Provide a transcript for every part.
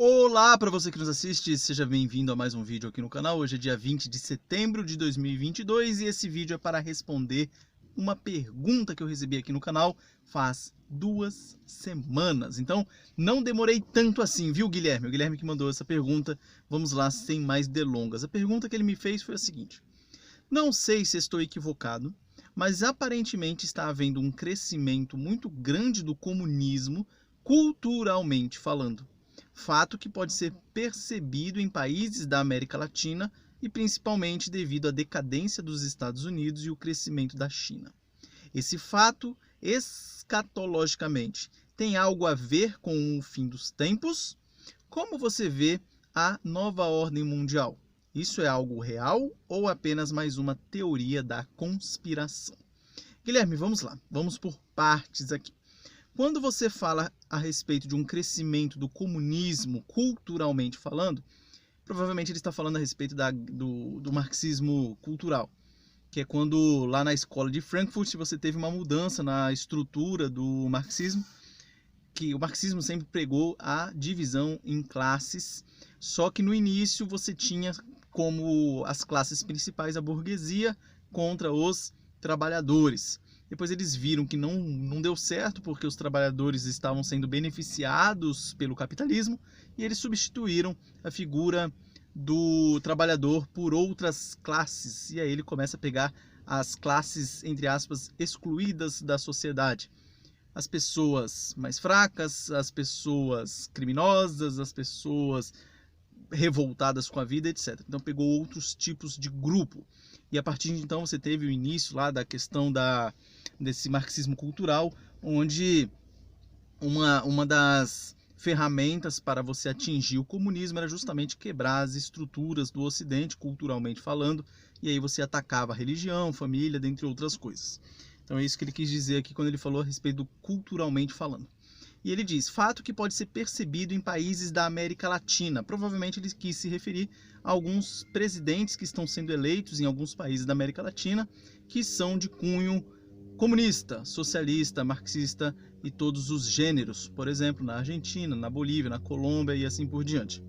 Olá para você que nos assiste, seja bem-vindo a mais um vídeo aqui no canal. Hoje é dia 20 de setembro de 2022 e esse vídeo é para responder uma pergunta que eu recebi aqui no canal faz 2 semanas. Então não demorei tanto assim, viu, Guilherme? O Guilherme que mandou essa pergunta. Vamos lá, sem mais delongas. A pergunta que ele me fez foi a seguinte: não sei se estou equivocado, mas aparentemente está havendo um crescimento muito grande do comunismo culturalmente falando. Fato que pode ser percebido em países da América Latina e principalmente devido à decadência dos Estados Unidos e o crescimento da China. Esse fato, escatologicamente, tem algo a ver com o fim dos tempos? Como você vê a nova ordem mundial? Isso é algo real ou apenas mais uma teoria da conspiração? Guilherme, vamos lá, vamos por partes aqui. Quando você fala a respeito de um crescimento do comunismo, culturalmente falando, provavelmente ele está falando a respeito do marxismo cultural, que é quando lá na escola de Frankfurt você teve uma mudança na estrutura do marxismo, que o marxismo sempre pregou a divisão em classes, só que no início você tinha como as classes principais a burguesia contra os trabalhadores. Depois eles viram que não deu certo porque os trabalhadores estavam sendo beneficiados pelo capitalismo e eles substituíram a figura do trabalhador por outras classes. E aí ele começa a pegar as classes, entre aspas, excluídas da sociedade. As pessoas mais fracas, as pessoas criminosas, as pessoas revoltadas com a vida, etc. Então pegou outros tipos de grupo. E a partir de então você teve o início lá da questão desse marxismo cultural, onde uma das ferramentas para você atingir o comunismo era justamente quebrar as estruturas do Ocidente, culturalmente falando, e aí você atacava a religião, família, dentre outras coisas. Então é isso que ele quis dizer aqui quando ele falou a respeito do culturalmente falando. E ele diz, fato que pode ser percebido em países da América Latina. Provavelmente ele quis se referir a alguns presidentes que estão sendo eleitos em alguns países da América Latina, que são de cunho comunista, socialista, marxista e todos os gêneros. Por exemplo, na Argentina, na Bolívia, na Colômbia e assim por diante.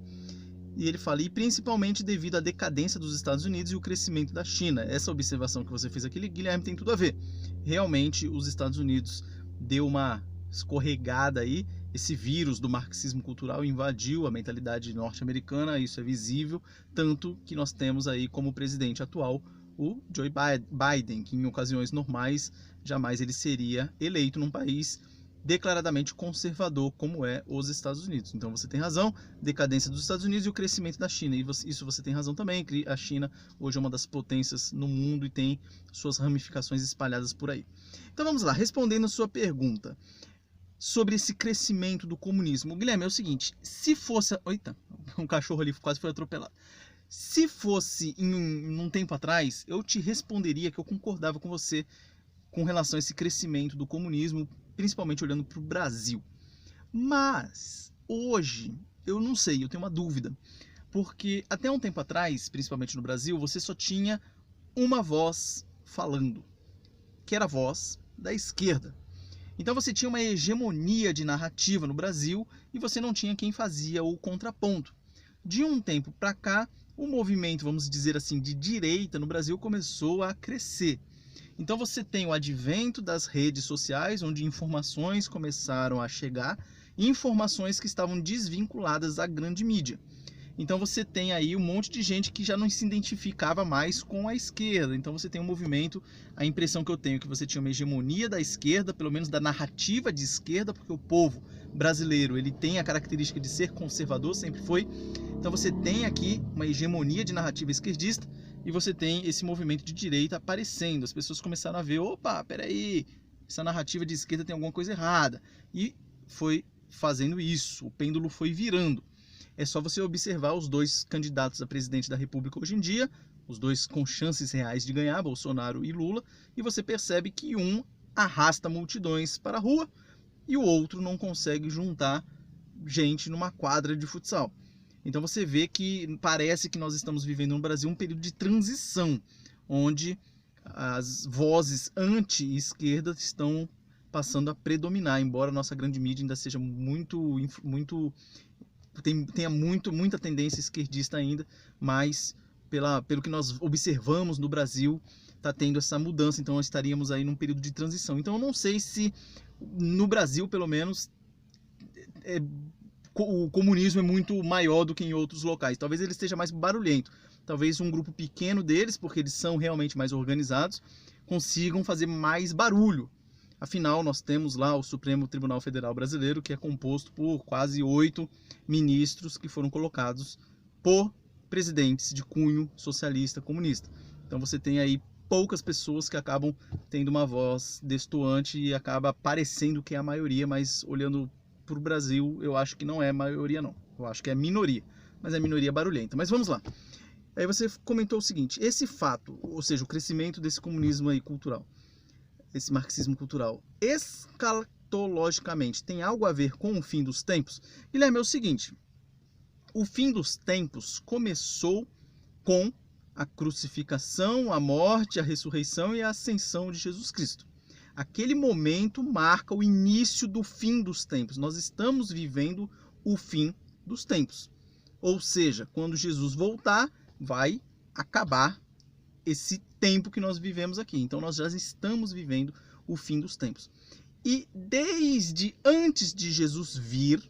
E ele fala, e principalmente devido à decadência dos Estados Unidos e o crescimento da China. Essa observação que você fez aqui, Guilherme, tem tudo a ver. Realmente, os Estados Unidos deu uma escorregada aí, esse vírus do marxismo cultural invadiu a mentalidade norte-americana, isso é visível, tanto que nós temos aí como presidente atual o Joe Biden, que em ocasiões normais jamais ele seria eleito num país declaradamente conservador como é os Estados Unidos. Então você tem razão, decadência dos Estados Unidos e o crescimento da China. E isso você tem razão também, que a China hoje é uma das potências no mundo e tem suas ramificações espalhadas por aí. Então vamos lá, respondendo a sua pergunta sobre esse crescimento do comunismo. Guilherme, é o seguinte, se fosse... Eita, um cachorro ali quase foi atropelado. Se fosse em um tempo atrás, eu te responderia que eu concordava com você com relação a esse crescimento do comunismo, principalmente olhando para o Brasil. Mas, hoje, eu não sei, eu tenho uma dúvida. Porque até um tempo atrás, principalmente no Brasil, você só tinha uma voz falando, que era a voz da esquerda. Então você tinha uma hegemonia de narrativa no Brasil e você não tinha quem fazia o contraponto. De um tempo para cá, o movimento, vamos dizer assim, de direita no Brasil começou a crescer. Então você tem o advento das redes sociais, onde informações começaram a chegar, informações que estavam desvinculadas à grande mídia. Então você tem aí um monte de gente que já não se identificava mais com a esquerda. Então você tem um movimento, a impressão que eu tenho é que você tinha uma hegemonia da esquerda, pelo menos da narrativa de esquerda, porque o povo brasileiro ele tem a característica de ser conservador, sempre foi. Então você tem aqui uma hegemonia de narrativa esquerdista e você tem esse movimento de direita aparecendo. As pessoas começaram a ver, opa, peraí, essa narrativa de esquerda tem alguma coisa errada. E foi fazendo isso, o pêndulo foi virando. É só você observar os dois candidatos a presidente da República hoje em dia, os dois com chances reais de ganhar, Bolsonaro e Lula, e você percebe que um arrasta multidões para a rua e o outro não consegue juntar gente numa quadra de futsal. Então você vê que parece que nós estamos vivendo no Brasil um período de transição, onde as vozes anti-esquerda estão passando a predominar, embora a nossa grande mídia ainda seja muito tenha muita tendência esquerdista ainda, mas pelo que nós observamos no Brasil, está tendo essa mudança, então nós estaríamos aí num período de transição. Então eu não sei se no Brasil, pelo menos, o comunismo é muito maior do que em outros locais. Talvez ele esteja mais barulhento. Talvez um grupo pequeno deles, porque eles são realmente mais organizados, consigam fazer mais barulho. Afinal, nós temos lá o Supremo Tribunal Federal Brasileiro, que é composto por quase 8 ministros que foram colocados por presidentes de cunho socialista comunista. Então você tem aí poucas pessoas que acabam tendo uma voz destoante e acaba parecendo que é a maioria, mas olhando para o Brasil, eu acho que não é maioria não. Eu acho que é minoria, mas é minoria barulhenta. Mas vamos lá. Aí você comentou o seguinte, esse fato, ou seja, o crescimento desse comunismo aí cultural, esse marxismo cultural, escatologicamente, tem algo a ver com o fim dos tempos? Guilherme, é o seguinte, o fim dos tempos começou com a crucificação, a morte, a ressurreição e a ascensão de Jesus Cristo. Aquele momento marca o início do fim dos tempos. Nós estamos vivendo o fim dos tempos. Ou seja, quando Jesus voltar, vai acabar esse tempo que nós vivemos aqui. Então nós já estamos vivendo o fim dos tempos. E desde antes de Jesus vir,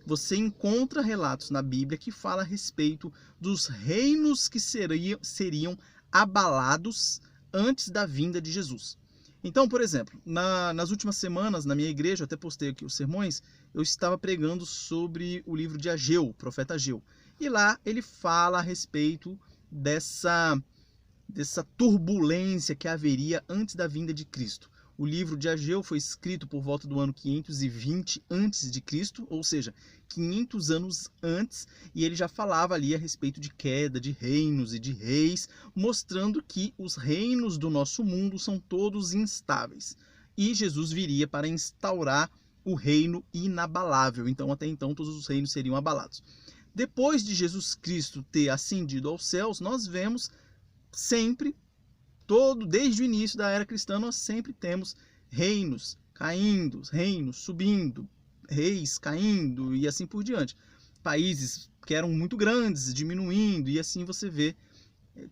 você encontra relatos na Bíblia que fala a respeito dos reinos que seriam abalados antes da vinda de Jesus. Então, por exemplo, nas últimas semanas, na minha igreja, eu até postei aqui os sermões, eu estava pregando sobre o livro de Ageu, o profeta Ageu. E lá ele fala a respeito dessa turbulência que haveria antes da vinda de Cristo. O livro de Ageu foi escrito por volta do ano 520 a.C., ou seja, 500 anos antes, e ele já falava ali a respeito de queda de reinos e de reis, mostrando que os reinos do nosso mundo são todos instáveis. E Jesus viria para instaurar o reino inabalável. Então, até então, todos os reinos seriam abalados. Depois de Jesus Cristo ter ascendido aos céus, nós vemos sempre, desde o início da era cristã, nós sempre temos reinos caindo, reinos subindo, reis caindo e assim por diante. Países que eram muito grandes diminuindo e assim você vê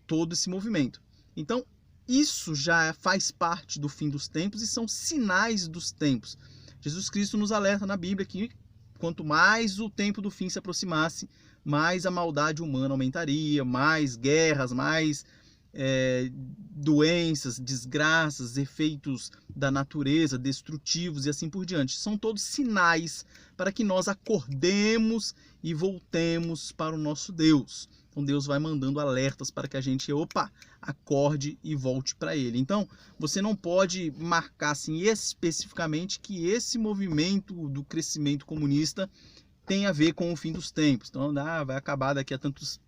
todo esse movimento. Então, isso já faz parte do fim dos tempos e são sinais dos tempos. Jesus Cristo nos alerta na Bíblia que quanto mais o tempo do fim se aproximasse, mais a maldade humana aumentaria, mais guerras, mais doenças, desgraças, efeitos da natureza, destrutivos e assim por diante. São todos sinais para que nós acordemos e voltemos para o nosso Deus. Então Deus vai mandando alertas para que a gente, acorde e volte para Ele. Então você não pode marcar assim especificamente que esse movimento do crescimento comunista tem a ver com o fim dos tempos. Então vai acabar daqui a tantos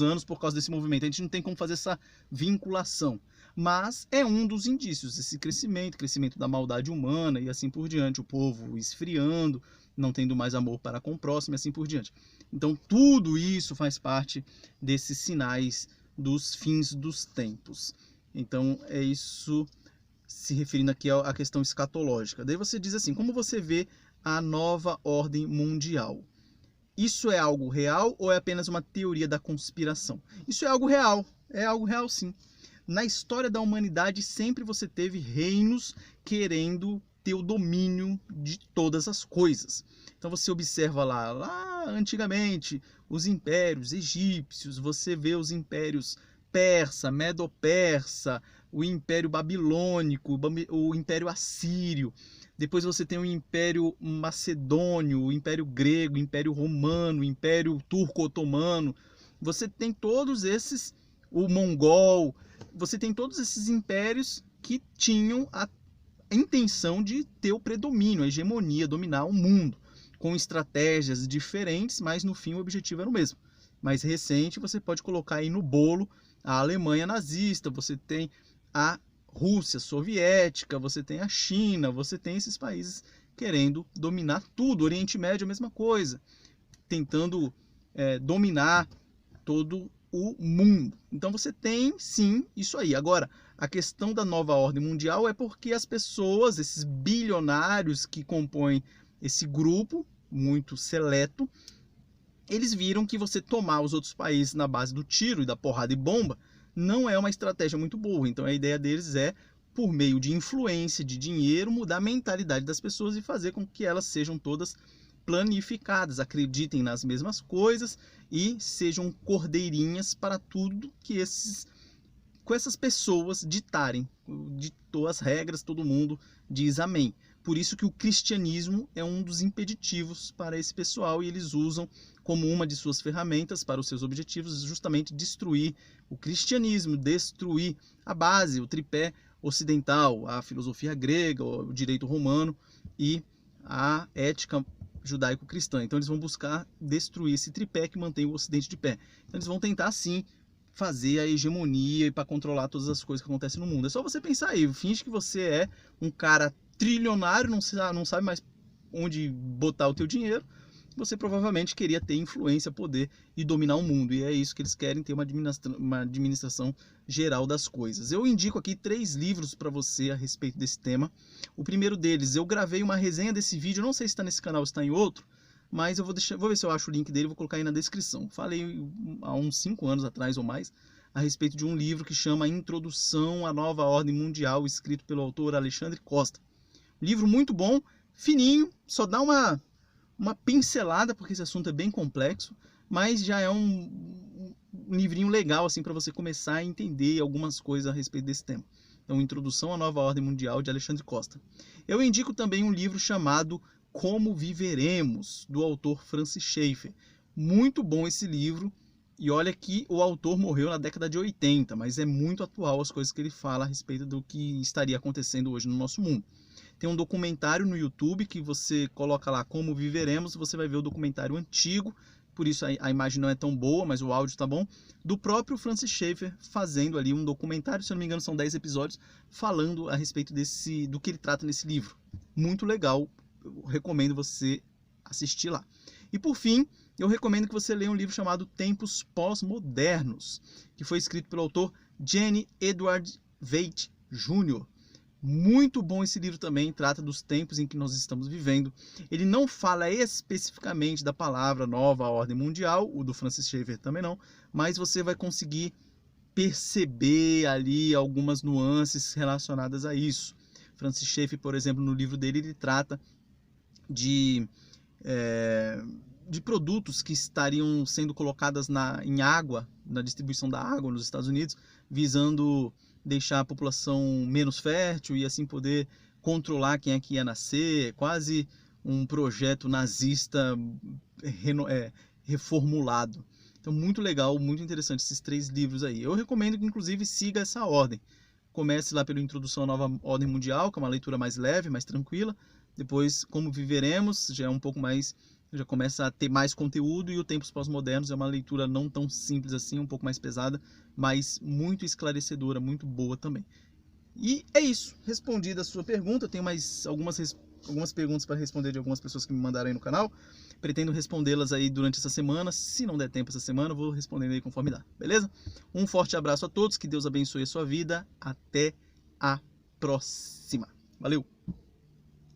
anos por causa desse movimento. A gente não tem como fazer essa vinculação. Mas é um dos indícios, esse crescimento da maldade humana e assim por diante. O povo esfriando, não tendo mais amor para com o próximo e assim por diante. Então tudo isso faz parte desses sinais dos fins dos tempos. Então é isso se referindo aqui à questão escatológica. Daí você diz assim, como você vê a nova ordem mundial? Isso é algo real ou é apenas uma teoria da conspiração? Isso é algo real sim. Na história da humanidade sempre você teve reinos querendo ter o domínio de todas as coisas. Então você observa lá antigamente, os impérios egípcios, você vê os impérios persa, medo-persa, o império babilônico, o império assírio. Depois você tem o Império Macedônio, o Império Grego, o Império Romano, o Império Turco-Otomano. Você tem todos esses, o Mongol, você tem todos esses impérios que tinham a intenção de ter o predomínio, a hegemonia, dominar o mundo, com estratégias diferentes, mas no fim o objetivo era o mesmo. Mais recente, você pode colocar aí no bolo a Alemanha nazista, você tem a Rússia soviética, você tem a China, você tem esses países querendo dominar tudo. O Oriente Médio é a mesma coisa, tentando dominar todo o mundo. Então você tem sim isso aí. Agora, a questão da nova ordem mundial é porque as pessoas, esses bilionários que compõem esse grupo muito seleto, eles viram que você tomar os outros países na base do tiro e da porrada e bomba não é uma estratégia muito boa. Então a ideia deles é, por meio de influência, de dinheiro, mudar a mentalidade das pessoas e fazer com que elas sejam todas planificadas, acreditem nas mesmas coisas e sejam cordeirinhas para tudo que com essas pessoas ditarem. Ditou as regras, todo mundo diz amém. Por isso que o cristianismo é um dos impeditivos para esse pessoal e eles usam como uma de suas ferramentas para os seus objetivos justamente destruir o cristianismo, destruir a base, o tripé ocidental, a filosofia grega, o direito romano e a ética judaico-cristã. Então eles vão buscar destruir esse tripé que mantém o Ocidente de pé. Então eles vão tentar sim fazer a hegemonia e para controlar todas as coisas que acontecem no mundo. É só você pensar aí, finge que você é um cara trilionário, não sabe mais onde botar o teu dinheiro, você provavelmente queria ter influência, poder e dominar o mundo. E é isso que eles querem, ter uma administração geral das coisas. Eu indico aqui 3 livros para você a respeito desse tema. O primeiro deles, eu gravei uma resenha desse vídeo, não sei se está nesse canal ou se está em outro, mas eu vou ver se eu acho o link dele, vou colocar aí na descrição. Falei há uns 5 anos atrás ou mais a respeito de um livro que chama Introdução à Nova Ordem Mundial, escrito pelo autor Alexandre Costa. Livro muito bom, fininho, só dá uma pincelada, porque esse assunto é bem complexo, mas já é um livrinho legal assim para você começar a entender algumas coisas a respeito desse tema. Então, Introdução à Nova Ordem Mundial, de Alexandre Costa. Eu indico também um livro chamado Como Viveremos, do autor Francis Schaeffer. Muito bom esse livro, e olha que o autor morreu na década de 80, mas é muito atual as coisas que ele fala a respeito do que estaria acontecendo hoje no nosso mundo. Tem um documentário no YouTube que você coloca lá Como Viveremos, você vai ver o documentário antigo, por isso a imagem não é tão boa, mas o áudio tá bom, do próprio Francis Schaeffer fazendo ali um documentário, se eu não me engano são 10 episódios, falando a respeito do que ele trata nesse livro. Muito legal, eu recomendo você assistir lá. E por fim, eu recomendo que você leia um livro chamado Tempos Pós-Modernos, que foi escrito pelo autor Jenny Edward Waite Jr. Muito bom esse livro também, trata dos tempos em que nós estamos vivendo. Ele não fala especificamente da palavra nova ordem mundial, o do Francis Schaeffer também não, mas você vai conseguir perceber ali algumas nuances relacionadas a isso. Francis Schaeffer, por exemplo, no livro dele, ele trata de produtos que estariam sendo colocadas em água, na distribuição da água nos Estados Unidos, visando deixar a população menos fértil e assim poder controlar quem é que ia nascer, quase um projeto nazista reformulado. Então muito legal, muito interessante esses 3 livros aí. Eu recomendo que inclusive siga essa ordem. Comece lá pela Introdução à Nova Ordem Mundial, que é uma leitura mais leve, mais tranquila. Depois Como Viveremos, já é um pouco mais, já começa a ter mais conteúdo, e o Tempos Pós-Modernos é uma leitura não tão simples assim, um pouco mais pesada, mas muito esclarecedora, muito boa também. E é isso, respondida a sua pergunta. Eu tenho mais algumas perguntas para responder de algumas pessoas que me mandaram aí no canal. Pretendo respondê-las aí durante essa semana. Se não der tempo essa semana, eu vou respondendo aí conforme dá, beleza? Um forte abraço a todos, que Deus abençoe a sua vida. Até a próxima. Valeu!